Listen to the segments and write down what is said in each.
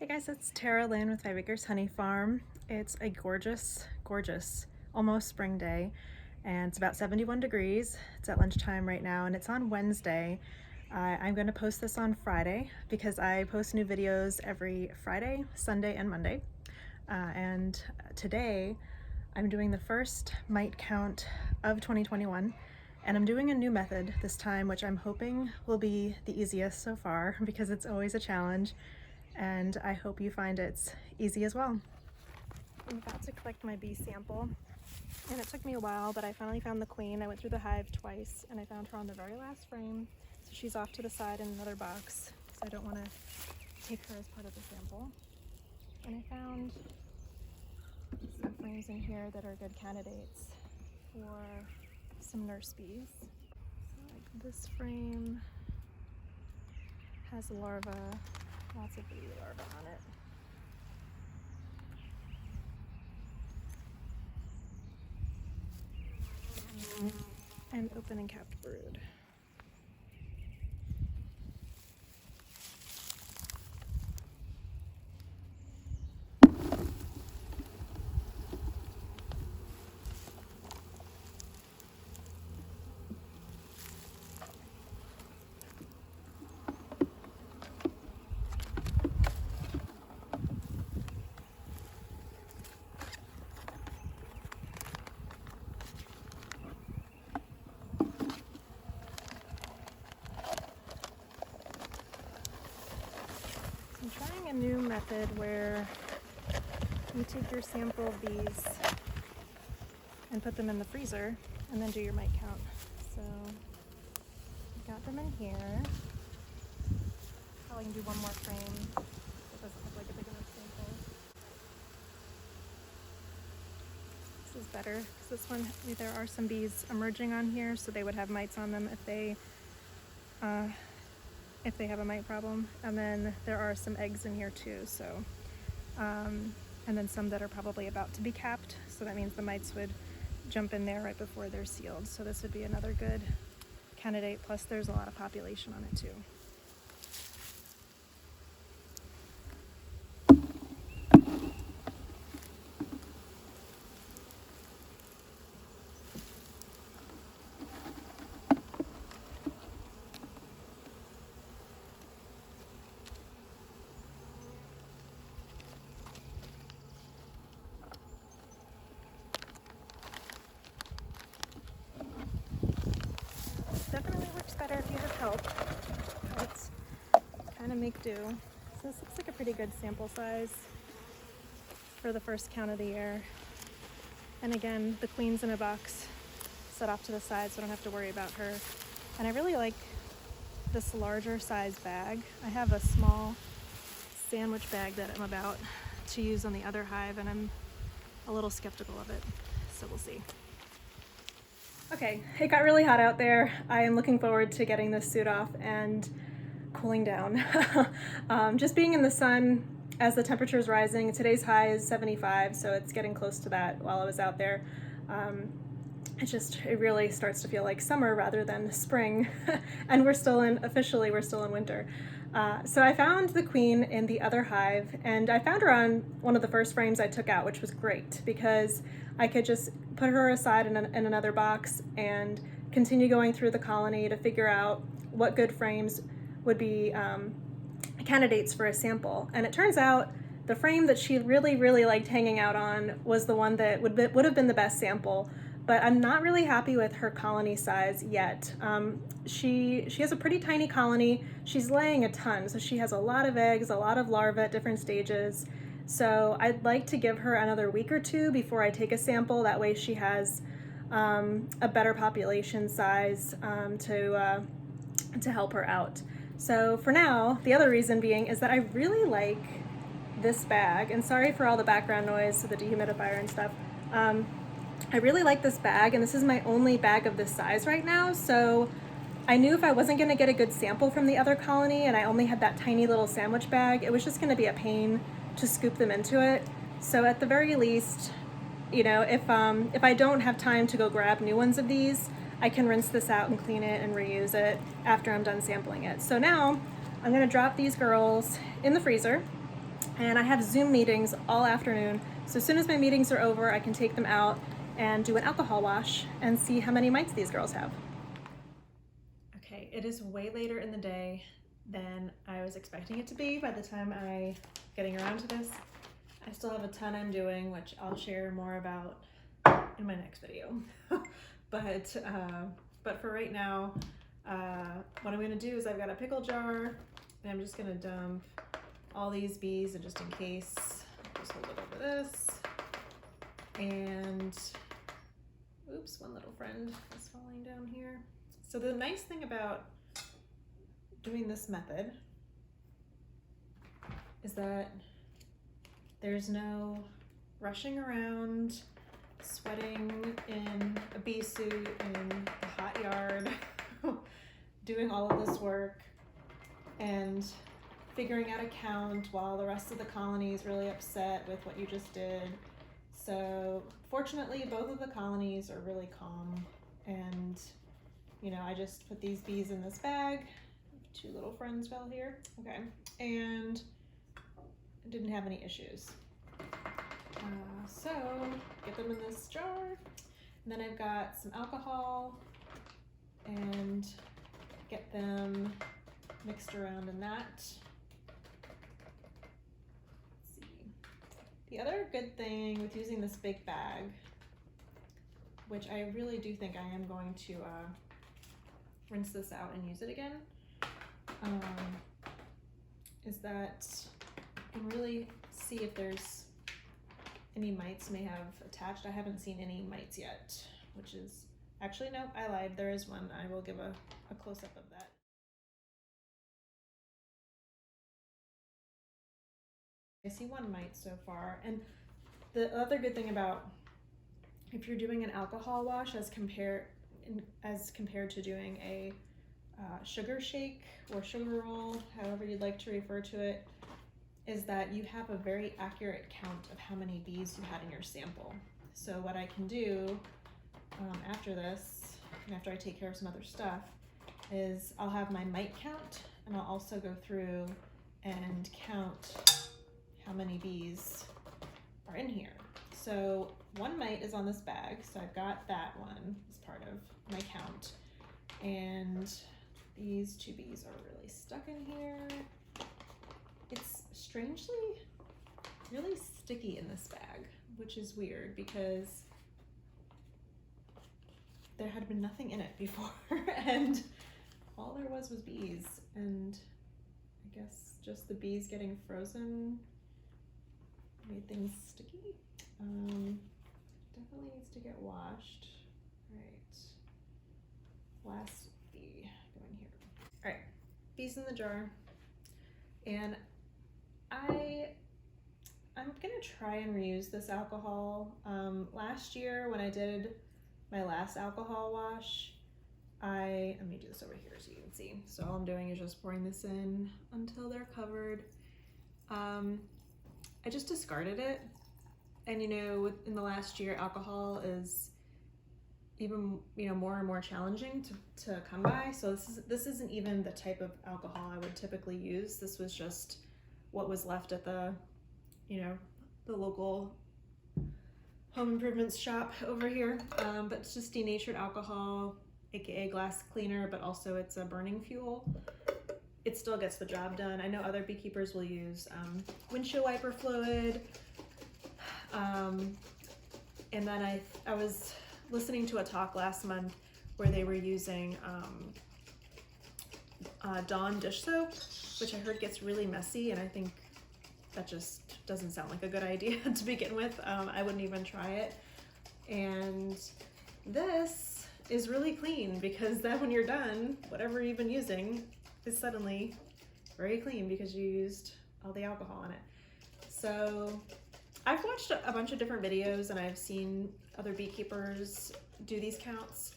Hey guys, it's Tara Lynn with 5 Acres Honey Farm. It's a gorgeous, gorgeous, almost spring day, and it's about 71 degrees. It's at lunchtime right now, and it's on Wednesday. I'm going to post this on Friday because I post new videos every Friday, Sunday, and Monday. And today I'm doing the first mite count of 2021, and I'm doing a new method this time, which I'm hoping will be the easiest so far because it's always a challenge. And I hope you find it's easy as well. I'm about to collect my bee sample, and it took me a while, but I finally found the queen. I went through the hive twice, and I found her on the very last frame. So she's off to the side in another box, so I don't want to take her as part of the sample. And I found some frames in here that are good candidates for some nurse bees. So like this frame has larvae. Lots of baby larvae on it. And open and capped brood. I'm trying a new method where you take your sample of bees and put them in the freezer and then do your mite count. So I've got them in here. Probably can do one more frame. It doesn't look like a big enough sample. This is better because this one, there are some bees emerging on here, so they would have mites on them if they have a mite problem. And then there are some eggs in here too, so and then some that are probably about to be capped, so that means the mites would jump in there right before they're sealed. So this would be another good candidate, plus there's a lot of population on it too. Definitely works better if you have help. Let's kind of make do. So this looks like a pretty good sample size for the first count of the year. And again, the queen's in a box set off to the side, so I don't have to worry about her. And I really like this larger size bag. I have a small sandwich bag that I'm about to use on the other hive, and I'm a little skeptical of it, so we'll see. Okay, it got really hot out there. I am looking forward to getting this suit off and cooling down. Just being in the sun as the temperature is rising. Today's high is 75, so it's getting close to that while I was out there. It really starts to feel like summer rather than spring, and officially we're still in winter. So I found the queen in the other hive, and I found her on one of the first frames I took out, which was great because I could just put her aside in another box and continue going through the colony to figure out what good frames would be candidates for a sample. And it turns out the frame that she really, really liked hanging out on was the one that would have been the best sample. But I'm not really happy with her colony size yet. She has a pretty tiny colony. She's laying a ton, so she has a lot of eggs, a lot of larvae at different stages. So I'd like to give her another week or two before I take a sample. That way she has a better population size to help her out. So for now, the other reason being is that I really like this bag, and sorry for all the background noise, so the dehumidifier and stuff. I really like this bag, and this is my only bag of this size right now, so I knew if I wasn't going to get a good sample from the other colony and I only had that tiny little sandwich bag, it was just going to be a pain to scoop them into it. So at the very least, you know, if I don't have time to go grab new ones of these, I can rinse this out and clean it and reuse it after I'm done sampling it. So now I'm going to drop these girls in the freezer And I have Zoom meetings all afternoon. So as soon as my meetings are over, I can take them out and do an alcohol wash and see how many mites these girls have. Okay, it is way later in the day than I was expecting it to be by the time I'm getting around to this. I still have a ton I'm doing, which I'll share more about in my next video. But for right now, what I'm gonna do is I've got a pickle jar and I'm just gonna dump all these bees, and just in case, just hold it over this. And oops, one little friend is falling down here. So the nice thing about doing this method is that there's no rushing around, sweating in a bee suit in the hot yard, doing all of this work and figuring out a count while the rest of the colony is really upset with what you just did. So fortunately, both of the colonies are really calm, and you know, I just put these bees in this bag. Two little friends fell here. Okay, and I didn't have any issues. So get them in this jar, and then I've got some alcohol and get them mixed around in that. Let's see. The other good thing with using this big bag, which I really do think I am going to rinse this out and use it again, is that you can really see if there's any mites may have attached. I haven't seen any mites yet, which is, actually, no, I lied. There is one. I will give a close-up of that. I see one mite so far. And the other good thing about if you're doing an alcohol wash as compared to doing a sugar shake or sugar roll, however you'd like to refer to it, is that you have a very accurate count of how many bees you had in your sample. So what I can do after this, and after I take care of some other stuff, is I'll have my mite count, and I'll also go through and count how many bees are in here. So one mite is on this bag, so I've got that one as part of my count. And these two bees are really stuck in here. It's strangely really sticky in this bag, which is weird because there had been nothing in it before and all there was bees, and I guess just the bees getting frozen made things sticky. Definitely needs to get washed. All right, last bee going here. All right, bees in the jar, and I'm gonna try and reuse this alcohol. Last year when I did my last alcohol wash, let me do this over here so you can see. So all I'm doing is just pouring this in until they're covered. I just discarded it, and you know, in the last year, alcohol is even more and more challenging to come by. So this isn't even the type of alcohol I would typically use. This was just what was left at the the local home improvements shop over here, but it's just denatured alcohol, aka glass cleaner, but also it's a burning fuel. It still gets the job done. I know other beekeepers will use windshield wiper fluid, and then I was listening to a talk last month where they were using Dawn dish soap, which I heard gets really messy, and I think that just doesn't sound like a good idea to begin with. I wouldn't even try it. And this is really clean, because then when you're done, whatever you've been using is suddenly very clean because you used all the alcohol in it. So I've watched a bunch of different videos, and I've seen other beekeepers do these counts,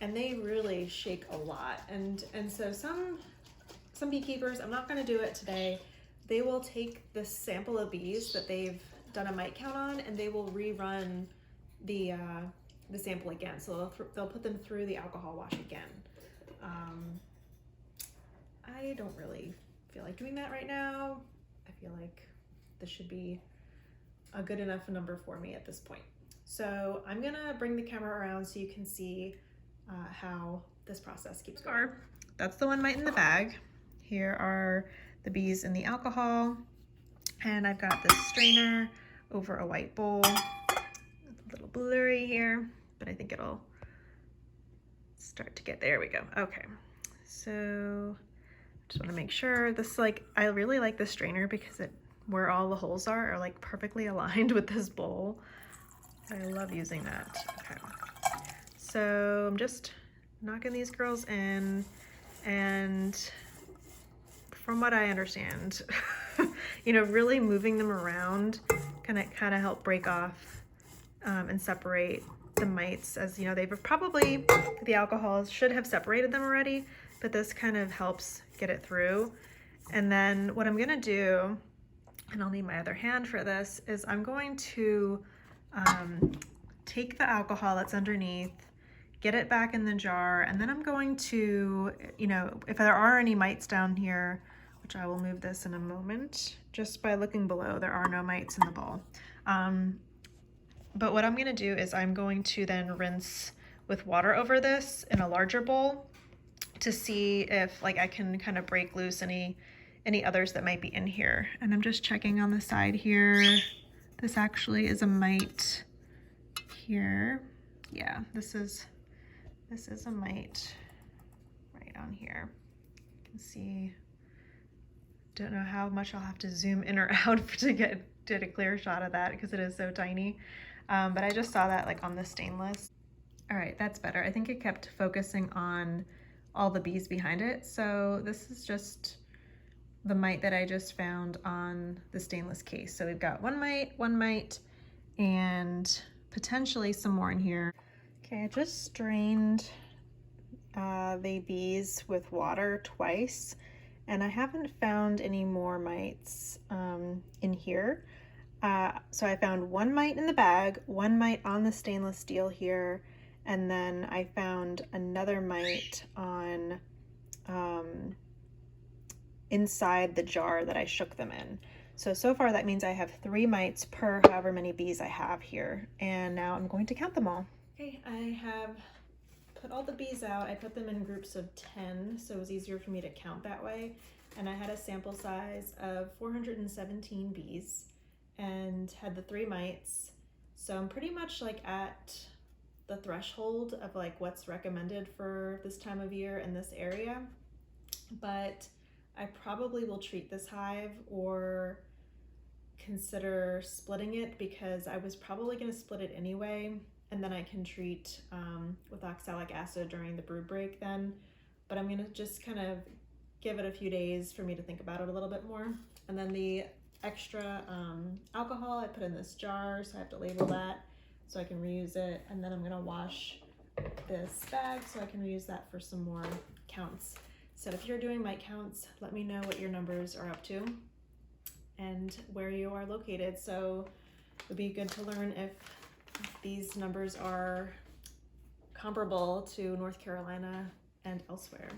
and they really shake a lot. And so some beekeepers, I'm not going to do it today, they will take this sample of bees that they've done a mite count on, and they will rerun the sample again. So they'll put them through the alcohol wash again. I don't really feel like doing that right now. I feel like this should be a good enough number for me at this point. So I'm gonna bring the camera around so you can see how this process keeps going. That's the one mite in the bag. Here are the bees in the alcohol, and I've got this strainer over a white bowl. It's a little blurry here, but I think it'll start to get, there we go. Okay, so just want to make sure this, like, I really like this strainer because where all the holes are like perfectly aligned with this bowl. I love using that. Okay, so I'm just knocking these girls in, and from what I understand, you know, really moving them around kind of help break off and separate the mites. As you know, they've probably, the alcohol should have separated them already, but this kind of helps get it through. And then what I'm gonna do, and I'll need my other hand for this, is I'm going to take the alcohol that's underneath, get it back in the jar, and then I'm going to, you know, if there are any mites down here, which I will move this in a moment, just by looking below, there are no mites in the bowl. But what I'm gonna do is I'm going to then rinse with water over this in a larger bowl to see if, like, I can kind of break loose any others that might be in here. And I'm just checking on the side here. This actually is a mite here. Yeah, this is a mite right on here. You can see, don't know how much I'll have to zoom in or out to get a clear shot of that because it is so tiny. But I just saw that like on the stainless. All right, that's better. I think it kept focusing on all the bees behind it. So this is just the mite that I just found on the stainless case. So we've got one mite, and potentially some more in here. Okay, I just strained the bees with water twice, and I haven't found any more mites in here. So I found one mite in the bag, one mite on the stainless steel here, and then I found another mite on inside the jar that I shook them in. So far that means I have 3 mites per however many bees I have here, and now I'm going to count them all. Okay, I have put all the bees out. I put them in groups of 10, so it was easier for me to count that way, and I had a sample size of 417 bees and had the 3 mites. So I'm pretty much like at the threshold of like what's recommended for this time of year in this area, but I probably will treat this hive or consider splitting it, because I was probably going to split it anyway, and then I can treat with oxalic acid during the brood break then. But I'm going to just kind of give it a few days for me to think about it a little bit more. And then the extra alcohol I put in this jar, so I have to label that so I can reuse it. And then I'm going to wash this bag so I can reuse that for some more counts. So if you're doing mite counts, let me know what your numbers are up to and where you are located. So it would be good to learn if these numbers are comparable to North Carolina and elsewhere.